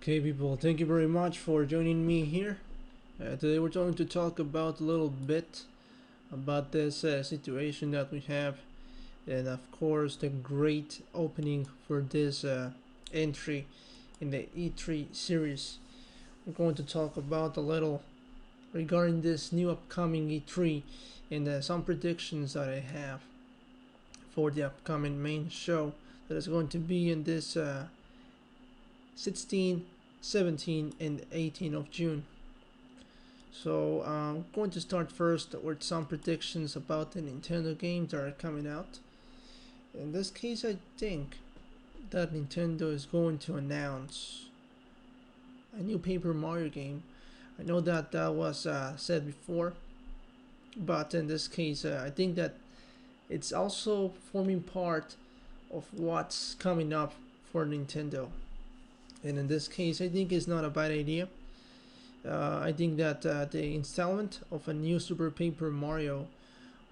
Okay, people, thank you very much for joining me here. Today we're going to talk about a little bit about this situation that we have, and of course, the great opening for this entry in the E3 series. We're going to talk about a little regarding this new upcoming E3 and some predictions that I have for the upcoming main show that is going to be in this 16, 17, and 18 of June. So I'm going to start first with some predictions about the Nintendo games that are coming out. In this case, I think that Nintendo is going to announce a new Paper Mario game. I know that that was said before, but in this case, I think that it's also forming part of what's coming up for Nintendo. And in this case, I think it's not a bad idea. I think that the installment of a new Super Paper Mario,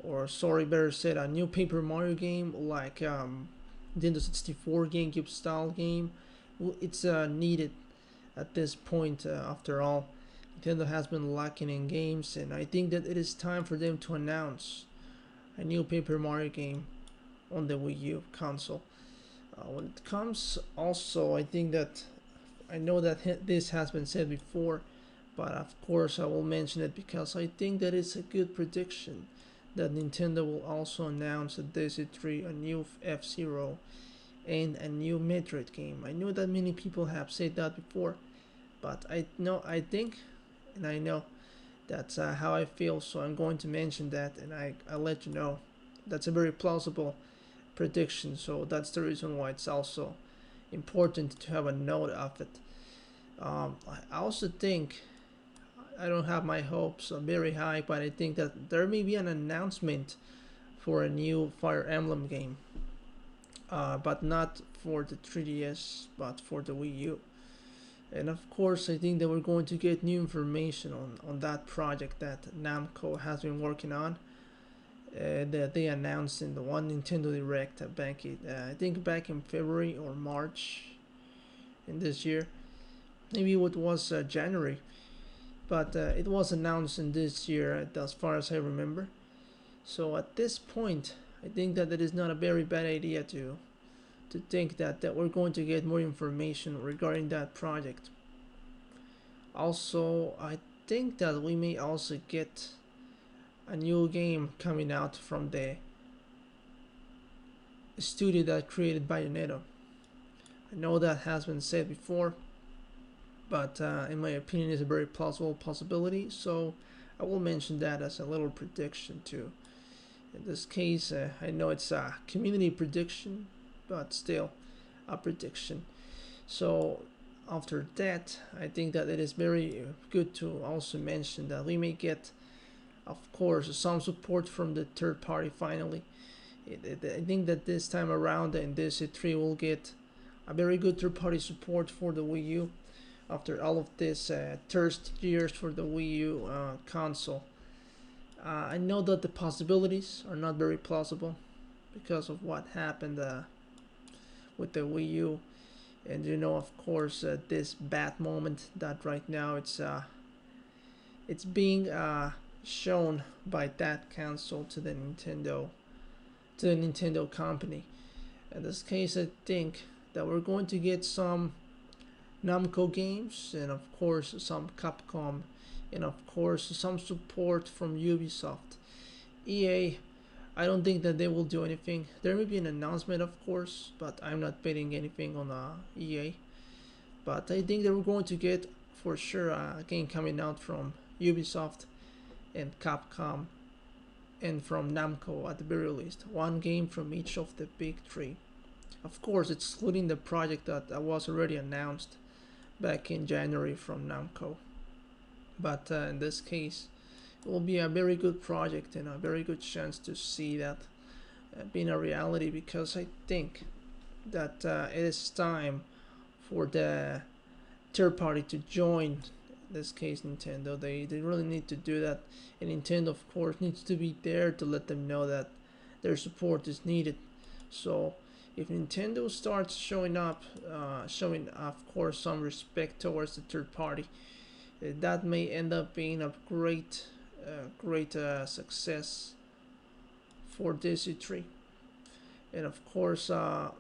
or sorry, better said, a new Paper Mario game like Nintendo 64 GameCube style game, it's needed at this point. After all, Nintendo has been lacking in games, and I think that it is time for them to announce a new Paper Mario game on the Wii U console. When it comes, also, I think that I know that this has been said before, but of course I will mention it because I think that it's a good prediction that Nintendo will also announce at this E3 a new F-Zero and a new Metroid game. I know that many people have said that before, but I think, and I know that's how I feel, so I'm going to mention that, and I'll let you know. That's a very plausible prediction, so that's the reason why it's also important to have a note of it. I also think I don't have my hopes very high, but I think that there may be an announcement for a new Fire Emblem game, but not for the 3DS, but for the Wii U. And of course, I think that we're going to get new information on that project that Namco has been working on. That they announced in the one Nintendo Direct back in, I think back in February or March in this year. Maybe it was January, but it was announced in this year as far as I remember. So at this point, I think that it is not a very bad idea to think that we're going to get more information regarding that project. Also, I think that we may also get a new game coming out from the studio that created Bayonetta. I know that has been said before, but in my opinion, it's a very plausible possibility. So I will mention that as a little prediction too. In this case, I know it's a community prediction, but still a prediction. So after that, I think that it is very good to also mention that we may get, of course, some support from the third party finally. I think that this time around in this E3 we'll get a very good third party support for the Wii U after all of this thirst years for the Wii U console. I know that the possibilities are not very plausible because of what happened with the Wii U, and you know, of course, this bad moment that right now it's being shown by that console to the Nintendo company. In this case, I think that we're going to get some Namco games, and of course some Capcom, and of course some support from Ubisoft. EA, I don't think that they will do anything. There may be an announcement, of course, but I'm not betting anything on EA. But I think that we're going to get for sure a game coming out from Ubisoft and Capcom and from Namco at the very least. One game from each of the big three. Of course, excluding the project that was already announced back in January from Namco. But in this case, it will be a very good project and a very good chance to see that being a reality, because I think that it is time for the third party to join. In this case, Nintendo. They really need to do that, and Nintendo, of course, needs to be there to let them know that their support is needed. So If Nintendo starts showing up, showing of course some respect towards the third party, that may end up being a great success for this E3. And of course, we're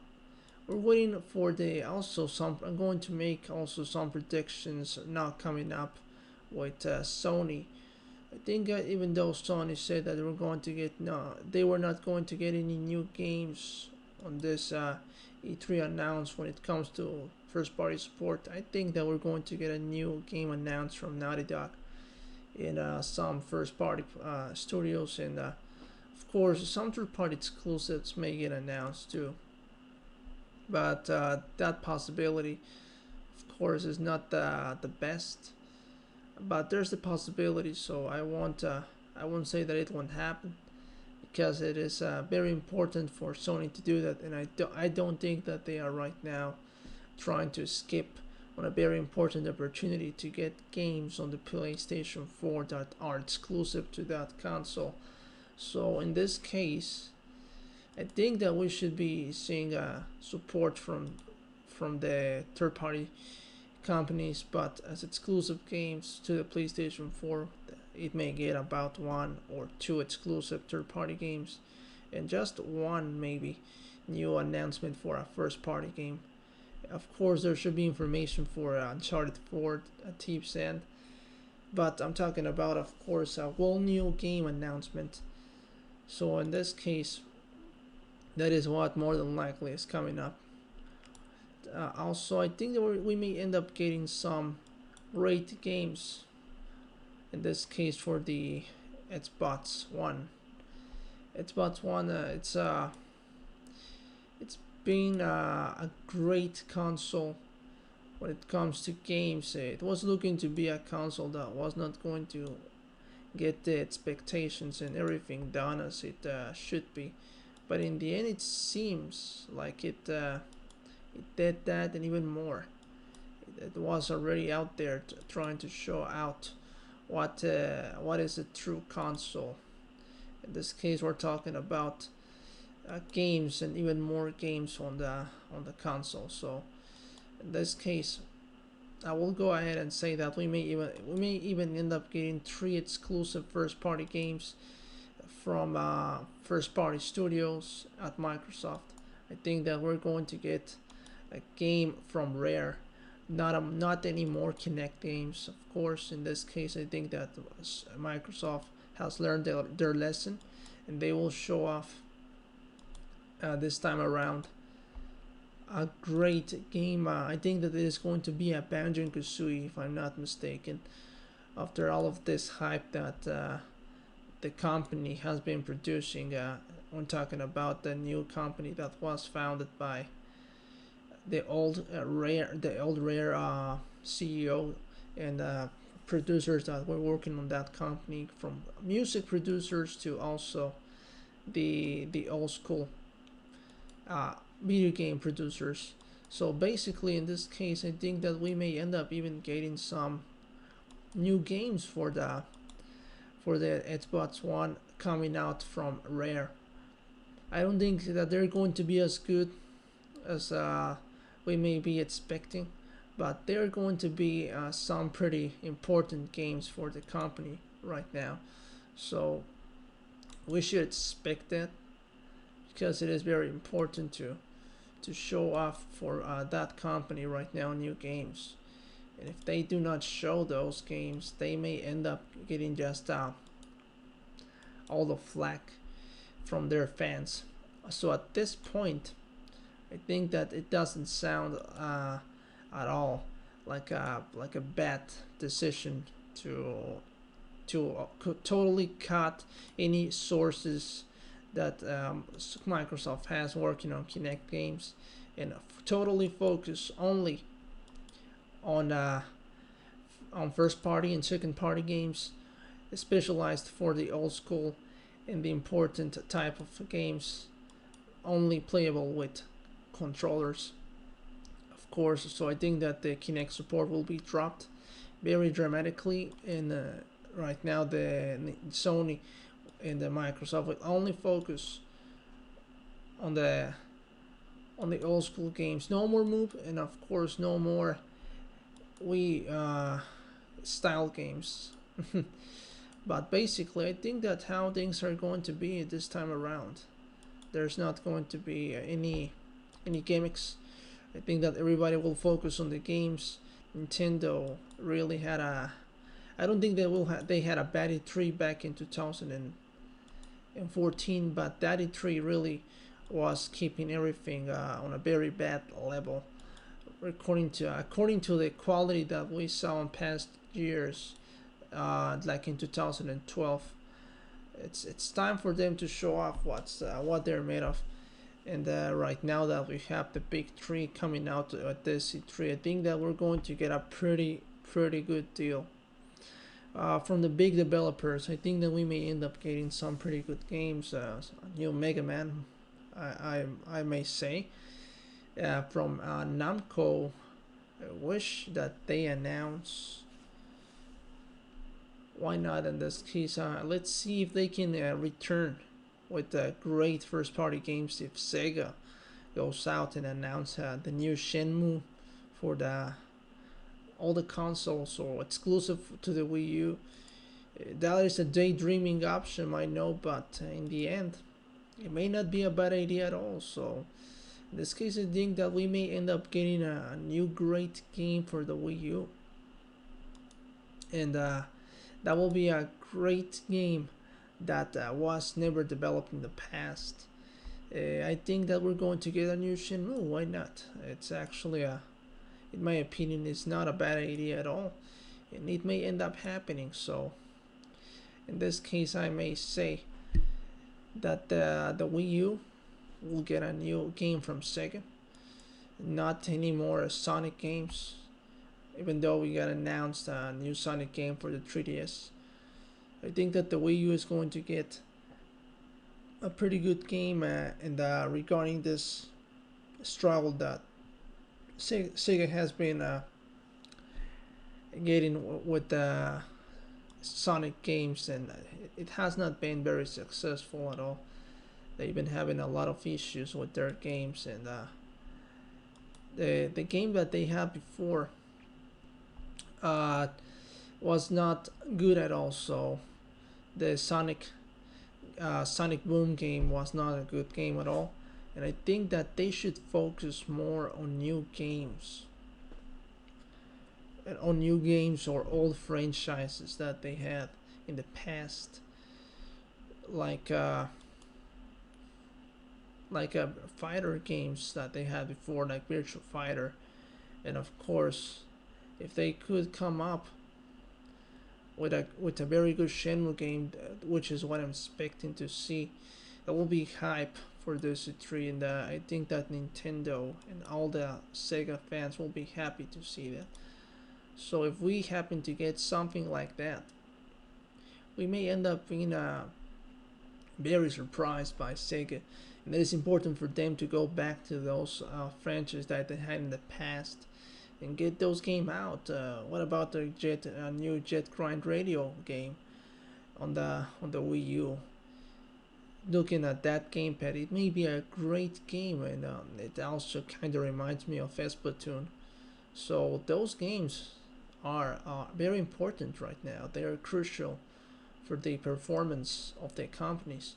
waiting for the also some. I'm going to make also some predictions now coming up with Sony. I think even though Sony said that they were going to get no, they were not going to get any new games on this E3 announced when it comes to first party support. I think that we're going to get a new game announced from Naughty Dog in some first party studios, and of course some third party exclusives may get announced too. But that possibility, of course, is not the best. But there's the possibility, so I won't say that it won't happen because it is very important for Sony to do that, and I don't think that they are right now trying to skip on a very important opportunity to get games on the PlayStation 4 that are exclusive to that console. So in this case, I think that we should be seeing support from the third party companies, but as exclusive games to the PlayStation 4, it may get about one or two exclusive third party games, and just one maybe new announcement for a first party game. Of course, there should be information for Uncharted 4 Thief's End, but I'm talking about, of course, a whole new game announcement. So in this case, that is what more than likely is coming up. Also, I think that we may end up getting some great games. In this case, for the Xbox One. Xbox One, it's been a great console when it comes to games. It was looking to be a console that was not going to get the expectations and everything done as it should be, but in the end, it seems like it did that and even more. It was already out there trying to show out what is a true console. In this case, we're talking about games and even more games on the console. So in this case, I will go ahead and say that we may even end up getting 3 exclusive first party games from first party studios at Microsoft. I think that we're going to get a game from Rare, not any more Kinect games. Of course, in this case, I think that Microsoft has learned their lesson, and they will show off this time around a great game. I think that it is going to be a Banjo-Kazooie, if I'm not mistaken. After all of this hype that the company has been producing, when talking about the new company that was founded by the old Rare CEO and producers that were working on that company, from music producers to also the old school video game producers. So basically, in this case, I think that we may end up even getting some new games for the Xbox One coming out from Rare. I don't think that they're going to be as good as we may be expecting, but they're going to be some pretty important games for the company right now. So we should expect that, because it is very important to show off for that company right now new games. And if they do not show those games, they may end up getting just all the flack from their fans. So at this point, I think that it doesn't sound at all like a bad decision to totally cut any sources that Microsoft has working on Kinect games, and totally focus only on first party and second party games, specialized for the old school and the important type of games, only playable with controllers, of course. So I think that the Kinect support will be dropped very dramatically, and right now the Sony and the Microsoft will only focus on the on the old school games. No more move, and of course no more Wii style games. But basically, I think that how things are going to be this time around. There's not going to be any gimmicks. I think that everybody will focus on the games. Nintendo really had a. I don't think they had a bad E3 back in 2014, but that E3 really was keeping everything on a very bad level. According to the quality that we saw in past years, like in 2012, it's time for them to show off what they're made of. And right now that we have the big three coming out at this E3, I think that we're going to get a pretty good deal from the big developers. I think that we may end up getting some pretty good games. New Mega Man, I may say, from Namco. I wish that they announce. Why not in this case? Let's see if they can return with great first-party games. If Sega goes out and announce the new Shenmue for all the consoles or exclusive to the Wii U, that is a daydreaming option, I know, but in the end, it may not be a bad idea at all. So in this case, I think that we may end up getting a new great game for the Wii U, and that will be a great game that was never developed in the past. I think that we're going to get a new Shenmue. Why not? It's actually in my opinion, it's not a bad idea at all, and it may end up happening. So, in this case, I may say that the Wii U will get a new game from Sega. Not any more Sonic games, even though we got announced a new Sonic game for the 3DS. I think that the Wii U is going to get a pretty good game, and regarding this struggle that Sega has been getting with the Sonic games, and it has not been very successful at all. They've been having a lot of issues with their games, and the game that they had before was not good at all. So the Sonic Boom game was not a good game at all, and I think that they should focus more on new games, and on new games or old franchises that they had in the past, like fighter games that they had before, like Virtua Fighter. And of course, if they could come up with a very good Shenmue game, which is what I'm expecting to see, that will be hype for this E3, and I think that Nintendo and all the Sega fans will be happy to see that. So if we happen to get something like that, we may end up being very surprised by Sega, and it is important for them to go back to those franchises that they had in the past and get those games out. What about the new Jet Grind Radio game on the Wii U? Looking at that gamepad, it may be a great game, and it also kind of reminds me of Splatoon. So those games are very important right now. They are crucial for the performance of the companies.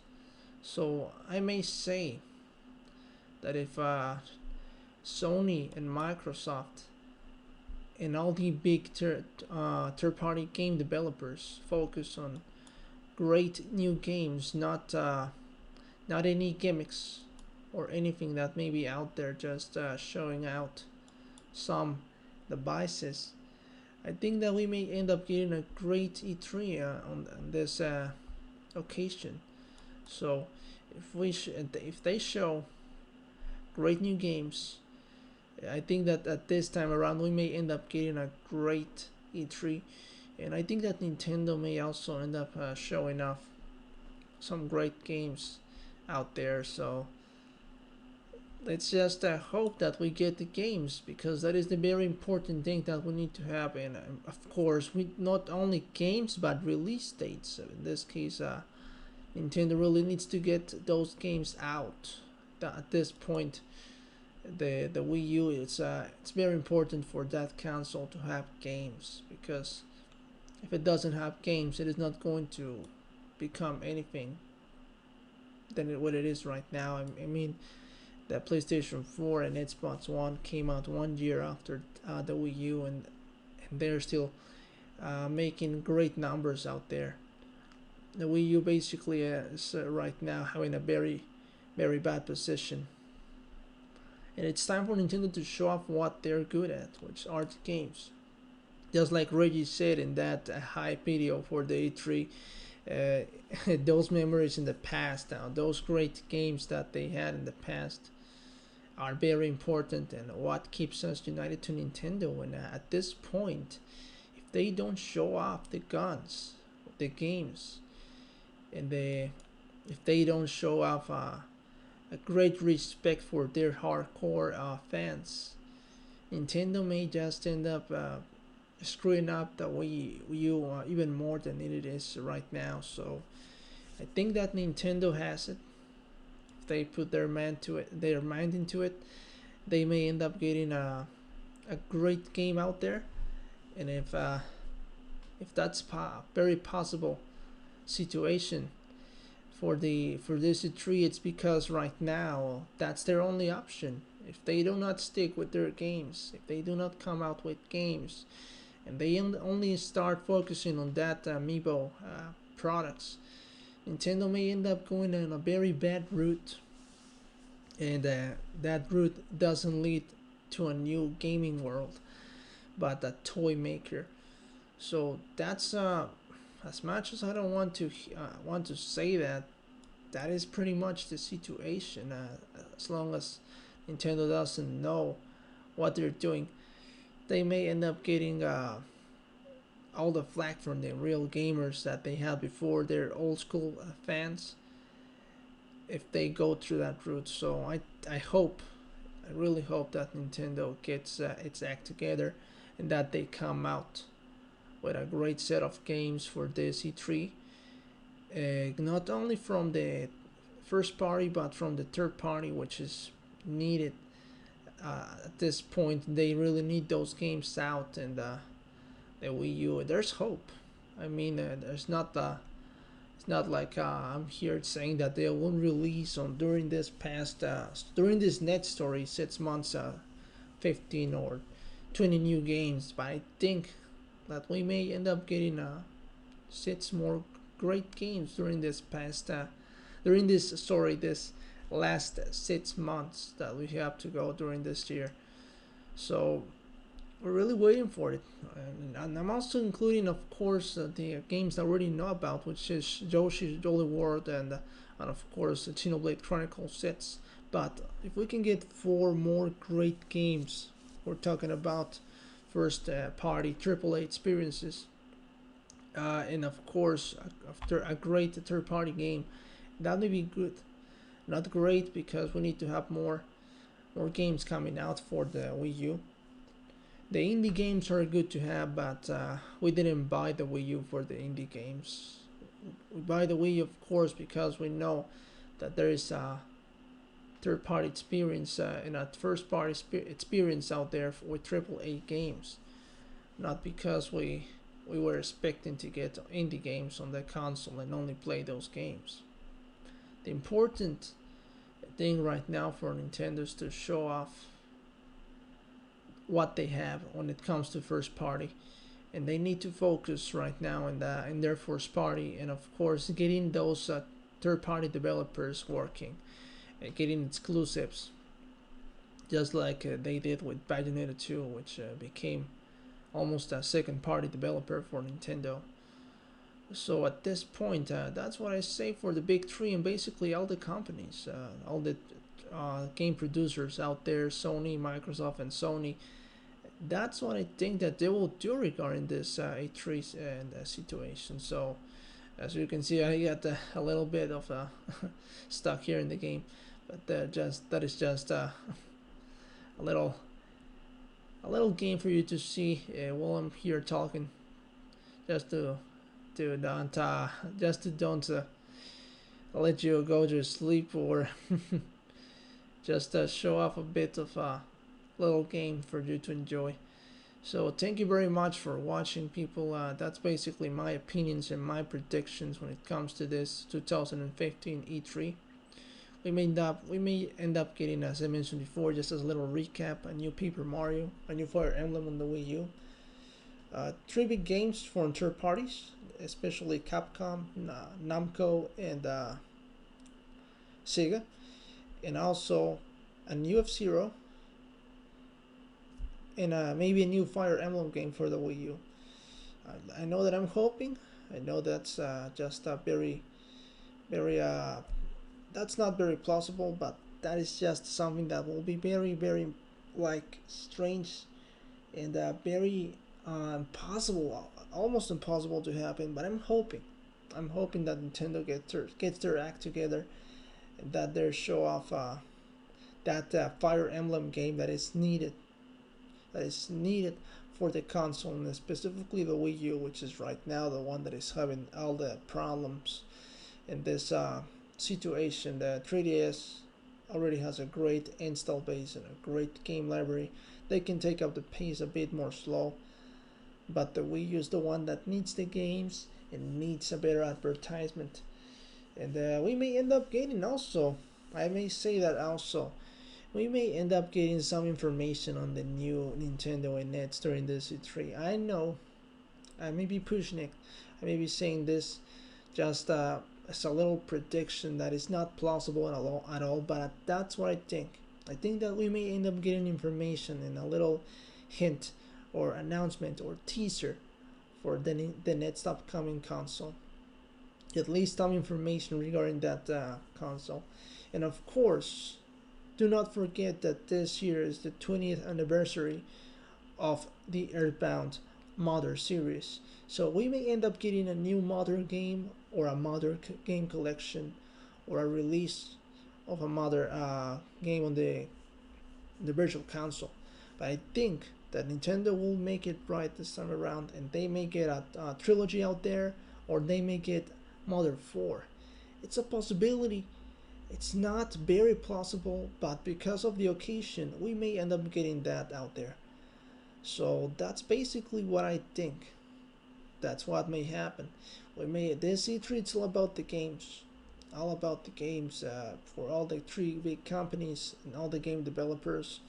So I may say that if Sony and Microsoft and all the big third-party game developers focus on great new games, not any gimmicks or anything that may be out there just showing out some devices, I think that we may end up getting a great E3 on this occasion. So if they show great new games, I think that at this time around we may end up getting a great E3, and I think that Nintendo may also end up showing off some great games out there. So let's just hope that we get the games, because that is the very important thing that we need to have. And of course, we not only games but release dates. So in this case, Nintendo really needs to get those games out. At this point, the Wii U, it's very important for that console to have games, because if it doesn't have games, it is not going to become anything than what it is right now. I mean, the PlayStation 4 and Xbox One came out 1 year after the Wii U, and they're still making great numbers out there. The Wii U basically is right now having a very bad position, and it's time for Nintendo to show off what they're good at, which are the games. Just like Reggie said in that hype video for the E3, those memories in the past, now those great games that they had in the past, are very important, and what keeps us united to Nintendo. And at this point, if they don't show off the guns, the games, and if they don't show off a great respect for their hardcore fans, Nintendo may just end up screwing up the Wii U even more than it is right now. So I think that Nintendo has it. If they put their mind into it, they may end up getting a great game out there. And if that's very possible situation for this E3, it's because right now that's their only option. If they do not stick with their games, if they do not come out with games, and they only start focusing on that amiibo products, Nintendo may end up going in a very bad route, and that route doesn't lead to a new gaming world, but a toy maker. So that's as much as I don't want to say that, that is pretty much the situation. As long as Nintendo doesn't know what they're doing, they may end up getting all the flack from the real gamers that they had before, their old school fans, if they go through that route. So I really hope that Nintendo gets its act together, and that they come out with a great set of games for this E3. Not only from the first party, but from the third party, which is needed at this point. They really need those games out, and the Wii U. There's hope. I mean, there's not it's not like I'm here saying that they won't release on during this next story 6 months, 15 or 20 new games. But I think that we may end up getting 6 more great games during this last 6 months that we have to go during this year. So we're really waiting for it, and I'm also including, of course, the games that I already know about, which is Yoshi's Jolly World, and of course Xenoblade Chronicles 6. But if we can get 4 more great games, we're talking about first party AAA experiences, and of course after a great third party game, that would be good. Not great, because we need to have more games coming out for the Wii U. The indie games are good to have, but we didn't buy the Wii U for the indie games. We buy the Wii U, of course, because we know that there is a third-party experience and a first-party experience out there with AAA games. Not because we were expecting to get indie games on the console and only play those games. The important thing right now for Nintendo is to show off what they have when it comes to first party, and they need to focus right now in their first party, and of course getting those third party developers working and getting exclusives, just like they did with Bayonetta 2, which became almost a second party developer for Nintendo. So at this point, that's what I say for the big three, and basically all the companies, all the game producers out there, Sony, Microsoft, and Sony. That's what I think that they will do regarding this E3 and situation. So as you can see, I got a little bit of stuck here in the game, but that is just a little game for you to see while I'm here talking, just to don't let you go to sleep, or just show off a bit of a little game for you to enjoy. So thank you very much for watching, people. That's basically my opinions and my predictions when it comes to this 2015 E3. We may end up getting, as I mentioned before, just as a little recap, a new Paper Mario, a new Fire Emblem on the Wii U. Three big games from third parties, especially Capcom, Namco, and Sega, and also a new F-Zero, and maybe a new Fire Emblem game for the Wii U. I know that I'm hoping. I know that's just a very that's not very plausible, but that is just something that will be very like strange and very impossible, almost impossible to happen. But I'm hoping that Nintendo gets their act together, and that they show off that Fire Emblem game that is needed for the console, and specifically the Wii U, which is right now the one that is having all the problems in this situation. The 3DS already has a great install base and a great game library. They can take up the pace a bit more slow, but the Wii U is the one that needs the games and needs a better advertisement. And we may end up getting also, I may say that also, we may end up getting some information on the new Nintendo NX during this E3. I know I may be pushing it, I may be saying this just as a little prediction that is not plausible at all, but that's what I think. I think that we may end up getting information and a little hint or announcement or teaser for the next upcoming console. At least some information regarding that console. And of course, do not forget that this year is the 20th anniversary of the Earthbound Mother series. So we may end up getting a new Mother game or a Mother game collection or a release of a Mother game on the virtual console. But I think that Nintendo will make it right this time around, and they may get a trilogy out there, or they may get Mother 4. It's a possibility. It's not very plausible, but because of the occasion, we may end up getting that out there. So that's basically what I think. That's what may happen. This E3, it's all about the games, all about the games for all the three big companies and all the game developers.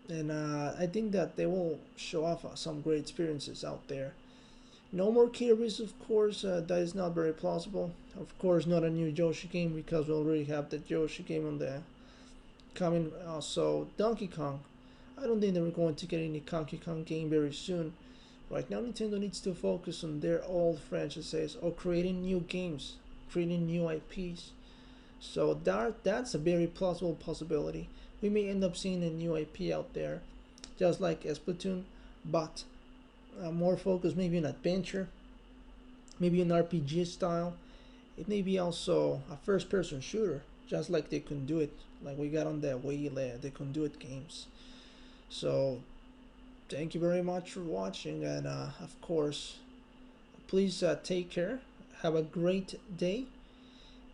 And I think that they will show off some great experiences out there. No more Kirby's, of course. That is not very plausible. Of course, not a new Yoshi game, because we already have the Yoshi game on the coming. Also, Donkey Kong. I don't think that we're going to get any Donkey Kong game very soon. Right now, Nintendo needs to focus on their old franchises or creating new games, creating new IPs. So that's a very plausible possibility. We may end up seeing a new IP out there, just like Splatoon, but more focus maybe on adventure, maybe an RPG style. It may be also a first-person shooter, just like they can do it, like we got on the Wii, they can do it games. So thank you very much for watching, and of course, please take care, have a great day,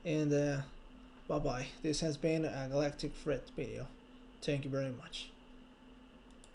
and bye bye. This has been a Galactic Fred video. Thank you very much.